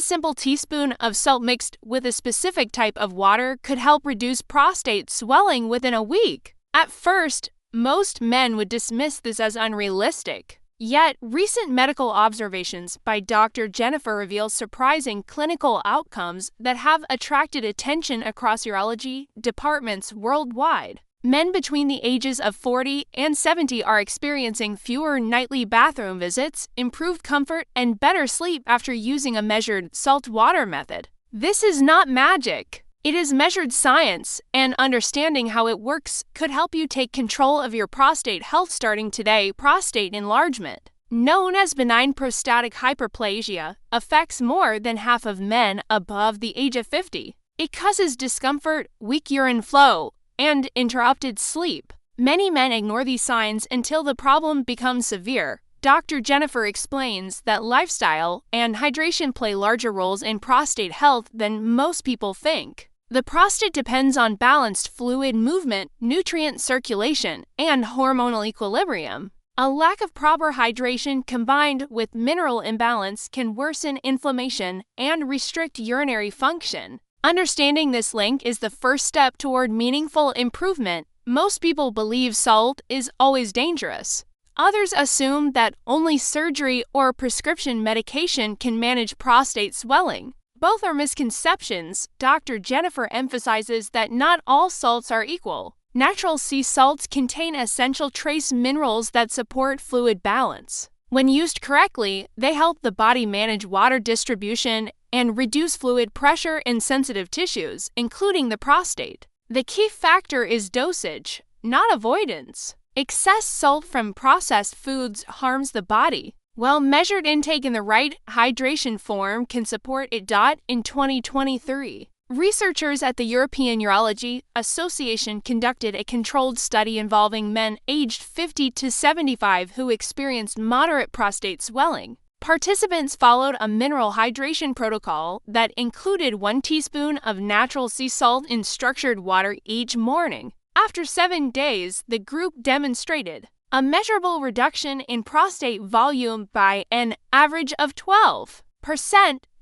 simple teaspoon of salt mixed with a specific type of water could help reduce prostate swelling within a week. At first, most men would dismiss this as unrealistic. Yet, recent medical observations by Dr. Jennifer reveal surprising clinical outcomes that have attracted attention across urology departments worldwide. Men between the ages of 40 and 70 are experiencing fewer nightly bathroom visits, improved comfort, and better sleep after using a measured salt water method. This is not magic. It is measured science, and understanding how it works could help you take control of your prostate health starting today. Prostate enlargement, known as benign prostatic hyperplasia, affects more than half of men above the age of 50. It causes discomfort, weak urine flow, and interrupted sleep. Many men ignore these signs until the problem becomes severe. Dr. Jennifer explains that lifestyle and hydration play larger roles in prostate health than most people think. The prostate depends on balanced fluid movement, nutrient circulation, and hormonal equilibrium. A lack of proper hydration combined with mineral imbalance can worsen inflammation and restrict urinary function. Understanding this link is the first step toward meaningful improvement. Most people believe salt is always dangerous. Others assume that only surgery or prescription medication can manage prostate swelling. Both are misconceptions. Dr. Jennifer emphasizes that not all salts are equal. Natural sea salts contain essential trace minerals that support fluid balance. When used correctly, they help the body manage water distribution and reduce fluid pressure in sensitive tissues, including the prostate. The key factor is dosage, not avoidance. Excess salt from processed foods harms the body, while measured intake in the right hydration form can support it. In 2023, researchers at the European Urology Association conducted a controlled study involving men aged 50 to 75 who experienced moderate prostate swelling. Participants followed a mineral hydration protocol that included 1 teaspoon of natural sea salt in structured water each morning. After 7 days, the group demonstrated a measurable reduction in prostate volume by an average of 12%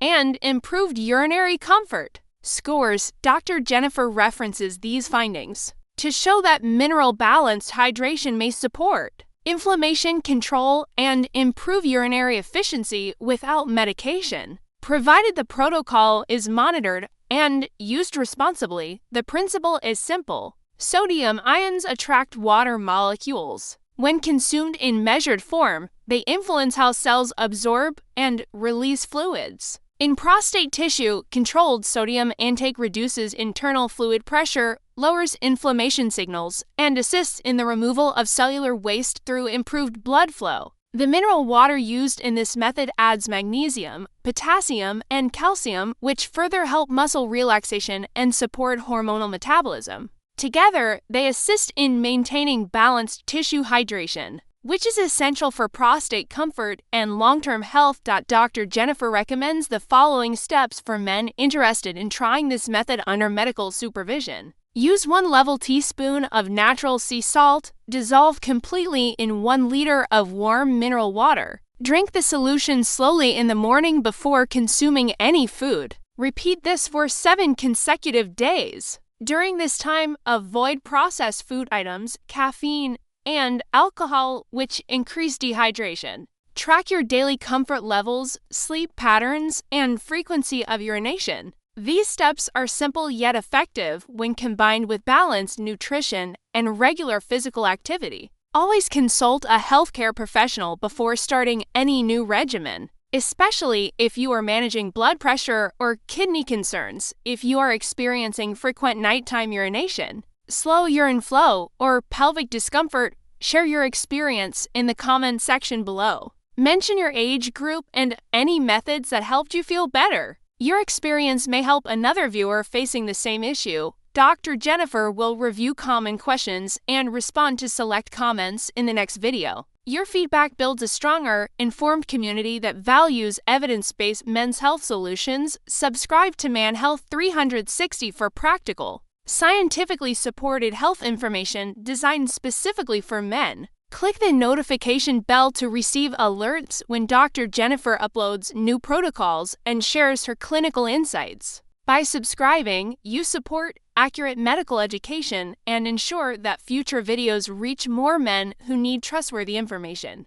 and improved urinary comfort scores. Dr. Jennifer references these findings to show that mineral-balanced hydration may support inflammation control and improve urinary efficiency without medication. Provided the protocol is monitored and used responsibly, the principle is simple. Sodium ions attract water molecules. When consumed in measured form, they influence how cells absorb and release fluids. In prostate tissue, controlled sodium intake reduces internal fluid pressure, lowers inflammation signals, and assists in the removal of cellular waste through improved blood flow. The mineral water used in this method adds magnesium, potassium, and calcium, which further help muscle relaxation and support hormonal metabolism. Together, they assist in maintaining balanced tissue hydration, which is essential for prostate comfort and long-term health. Dr. Jennifer recommends the following steps for men interested in trying this method under medical supervision. Use 1 level teaspoon of natural sea salt, dissolve completely in 1 liter of warm mineral water. Drink the solution slowly in the morning before consuming any food. Repeat this for 7 consecutive days. During this time, avoid processed food items, caffeine, and alcohol, which increase dehydration. Track your daily comfort levels, sleep patterns, and frequency of urination. These steps are simple yet effective when combined with balanced nutrition and regular physical activity. Always consult a healthcare professional before starting any new regimen, especially if you are managing blood pressure or kidney concerns. If you are experiencing frequent nighttime urination, slow urine flow, or pelvic discomfort, share your experience in the comment section below. Mention your age group and any methods that helped you feel better. Your experience may help another viewer facing the same issue. Dr. Jennifer will review common questions and respond to select comments in the next video. Your feedback builds a stronger, informed community that values evidence-based men's health solutions. Subscribe to Man Health 360 for practical, scientifically supported health information designed specifically for men. Click the notification bell to receive alerts when Dr. Jennifer uploads new protocols and shares her clinical insights. By subscribing, you support accurate medical education and ensure that future videos reach more men who need trustworthy information.